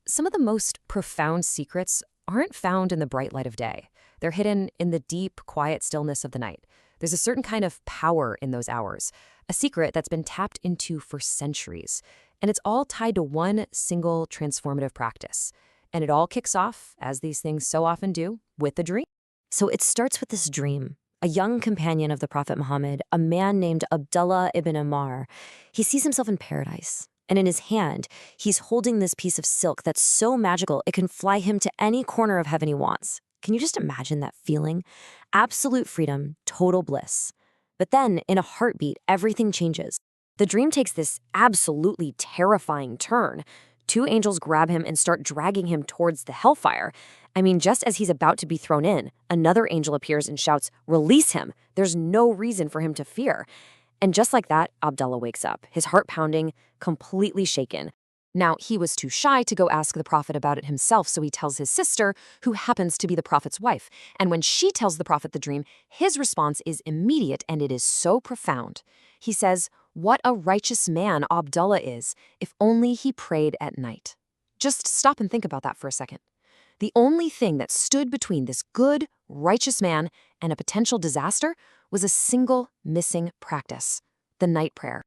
Some of the most profound secrets aren't found in the bright light of day. They're hidden in the deep, quiet stillness of the night. There's a certain kind of power in those hours, a secret that's been tapped into for centuries. And it's all tied to one single transformative practice. And it all kicks off, as these things so often do, with a dream. So it starts with this dream. A young companion of the Prophet Muhammad, a man named Abdullah ibn Ammar, he sees himself in paradise. And in his hand, he's holding this piece of silk that's so magical it can fly him to any corner of heaven he wants. Can you just imagine that feeling? Absolute freedom, total bliss. But then, in a heartbeat, everything changes. The dream takes this absolutely terrifying turn. Two angels grab him and start dragging him towards the hellfire. I mean, just as he's about to be thrown in, another angel appears and shouts, "Release him!" There's no reason for him to fear. And just like that, Abdullah wakes up, his heart pounding, completely shaken. Now, he was too shy to go ask the Prophet about it himself, so he tells his sister, who happens to be the Prophet's wife. And when she tells the Prophet the dream, his response is immediate, and it is so profound. He says, "What a righteous man Abdullah is, if only he prayed at night." Just stop and think about that for a second. The only thing that stood between this good, righteous man and a potential disaster was a single missing practice, the night prayer.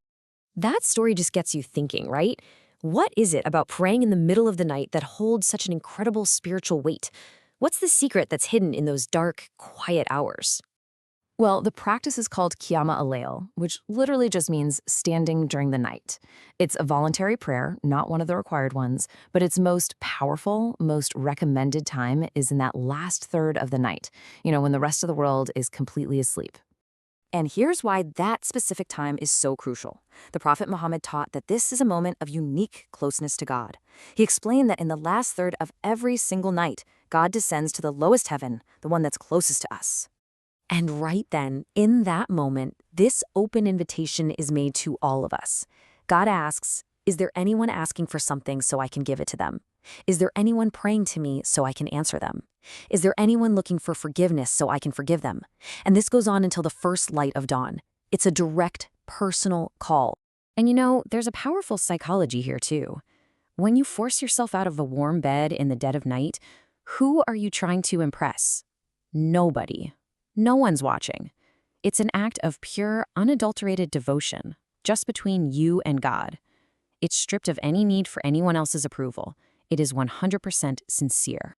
That story just gets you thinking, right? What is it about praying in the middle of the night that holds such an incredible spiritual weight? What's the secret that's hidden in those dark, quiet hours? Well, the practice is called Qiyam al-Layl, which literally just means standing during the night. It's a voluntary prayer, not one of the required ones, but its most powerful, most recommended time is in that last third of the night, when the rest of the world is completely asleep. And here's why that specific time is so crucial. The Prophet Muhammad taught that this is a moment of unique closeness to God. He explained that in the last third of every single night, God descends to the lowest heaven, the one that's closest to us. And right then, in that moment, this open invitation is made to all of us. God asks, "Is there anyone asking for something so I can give it to them? Is there anyone praying to me so I can answer them? Is there anyone looking for forgiveness so I can forgive them?" And this goes on until the first light of dawn. It's a direct, personal call. And there's a powerful psychology here too. When you force yourself out of a warm bed in the dead of night, who are you trying to impress? Nobody. No one's watching. It's an act of pure, unadulterated devotion, just between you and God. It's stripped of any need for anyone else's approval. It is 100% sincere.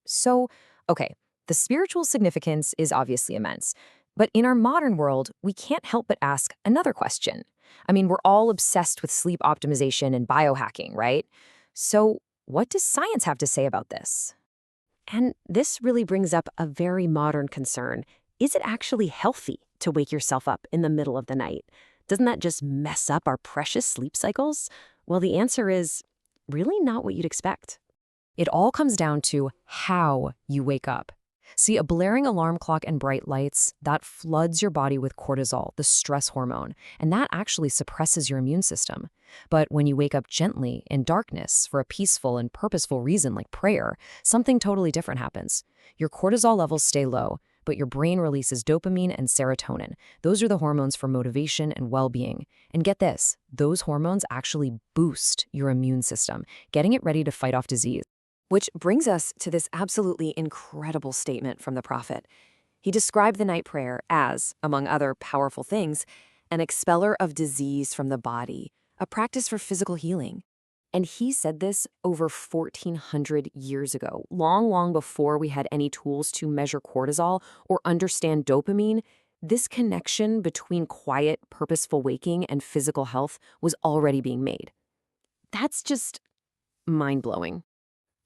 So, okay, the spiritual significance is obviously immense. But in our modern world, we can't help but ask another question. I mean, we're all obsessed with sleep optimization and biohacking, right? So, what does science have to say about this? And this really brings up a very modern concern. Is it actually healthy to wake yourself up in the middle of the night? Doesn't that just mess up our precious sleep cycles? Well, the answer is really not what you'd expect. It all comes down to how you wake up. See, a blaring alarm clock and bright lights, that floods your body with cortisol, the stress hormone, and that actually suppresses your immune system. But when you wake up gently in darkness for a peaceful and purposeful reason like prayer, something totally different happens. Your cortisol levels stay low, but your brain releases dopamine and serotonin. Those are the hormones for motivation and well-being. And get this, those hormones actually boost your immune system, getting it ready to fight off disease. Which brings us to this absolutely incredible statement from the Prophet. He described the night prayer as, among other powerful things, an expeller of disease from the body, a practice for physical healing. And he said this over 1,400 years ago, long, long before we had any tools to measure cortisol or understand dopamine. This connection between quiet, purposeful waking and physical health was already being made. That's just mind-blowing.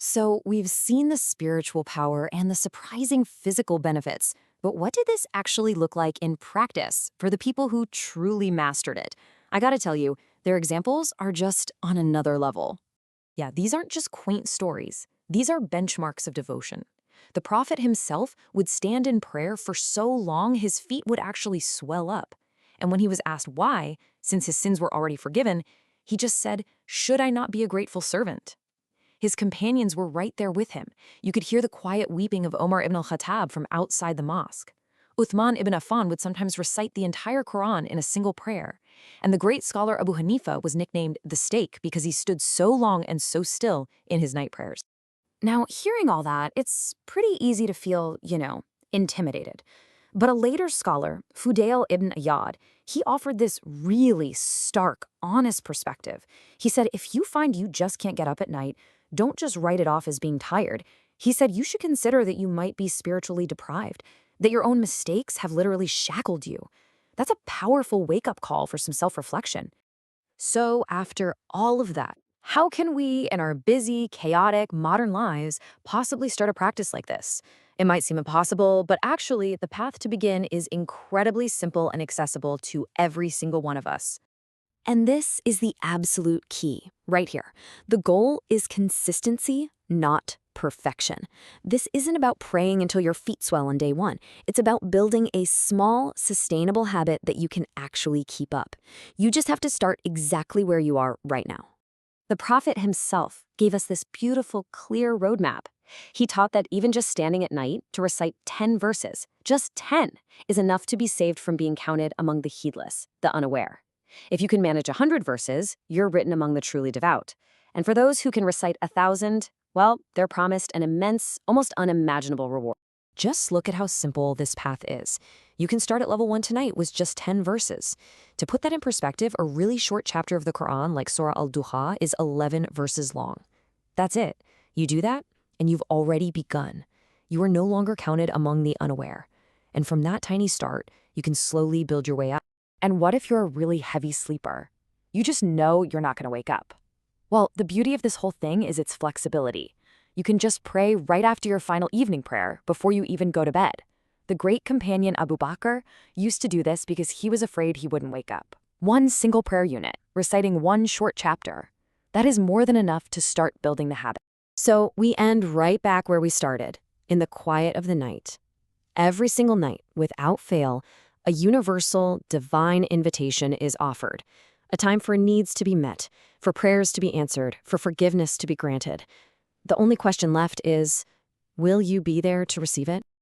So we've seen the spiritual power and the surprising physical benefits, but what did this actually look like in practice for the people who truly mastered it? I gotta tell you, their examples are just on another level. Yeah, these aren't just quaint stories. These are benchmarks of devotion. The Prophet himself would stand in prayer for so long his feet would actually swell up. And when he was asked why, since his sins were already forgiven, he just said, "Should I not be a grateful servant?" His companions were right there with him. You could hear the quiet weeping of Umar ibn Al-Khattab from outside the mosque. Uthman ibn Affan would sometimes recite the entire Quran in a single prayer. And the great scholar Abu Hanifa was nicknamed the Steak because he stood so long and so still in his night prayers. Now, hearing all that, it's pretty easy to feel, intimidated. But a later scholar, Fudail ibn Iyad, he offered this really stark, honest perspective. He said, if you find you just can't get up at night, don't just write it off as being tired. He said you should consider that you might be spiritually deprived, that your own mistakes have literally shackled you. That's a powerful wake-up call for some self-reflection. So after all of that, how can we, in our busy, chaotic, modern lives, possibly start a practice like this? It might seem impossible, but actually, the path to begin is incredibly simple and accessible to every single one of us. And this is the absolute key, right here. The goal is consistency, not perfection. This isn't about praying until your feet swell on day one. It's about building a small, sustainable habit that you can actually keep up. You just have to start exactly where you are right now. The Prophet himself gave us this beautiful, clear roadmap. He taught that even just standing at night to recite 10 verses, just 10, is enough to be saved from being counted among the heedless, the unaware. If you can manage 100 verses, you're written among the truly devout. And for those who can recite 1,000, well, they're promised an immense, almost unimaginable reward. Just look at how simple this path is. You can start at level 1 tonight with just 10 verses. To put that in perspective, a really short chapter of the Quran, like Surah al-Duha, is 11 verses long. That's it. You do that, and you've already begun. You are no longer counted among the unaware. And from that tiny start, you can slowly build your way up. And what if you're a really heavy sleeper? You just know you're not going to wake up. Well, the beauty of this whole thing is its flexibility. You can just pray right after your final evening prayer before you even go to bed. The great companion Abu Bakr used to do this because he was afraid he wouldn't wake up. One single prayer unit, reciting one short chapter. That is more than enough to start building the habit. So we end right back where we started, in the quiet of the night. Every single night, without fail, a universal, divine invitation is offered. A time for needs to be met, for prayers to be answered, for forgiveness to be granted. The only question left is, will you be there to receive it?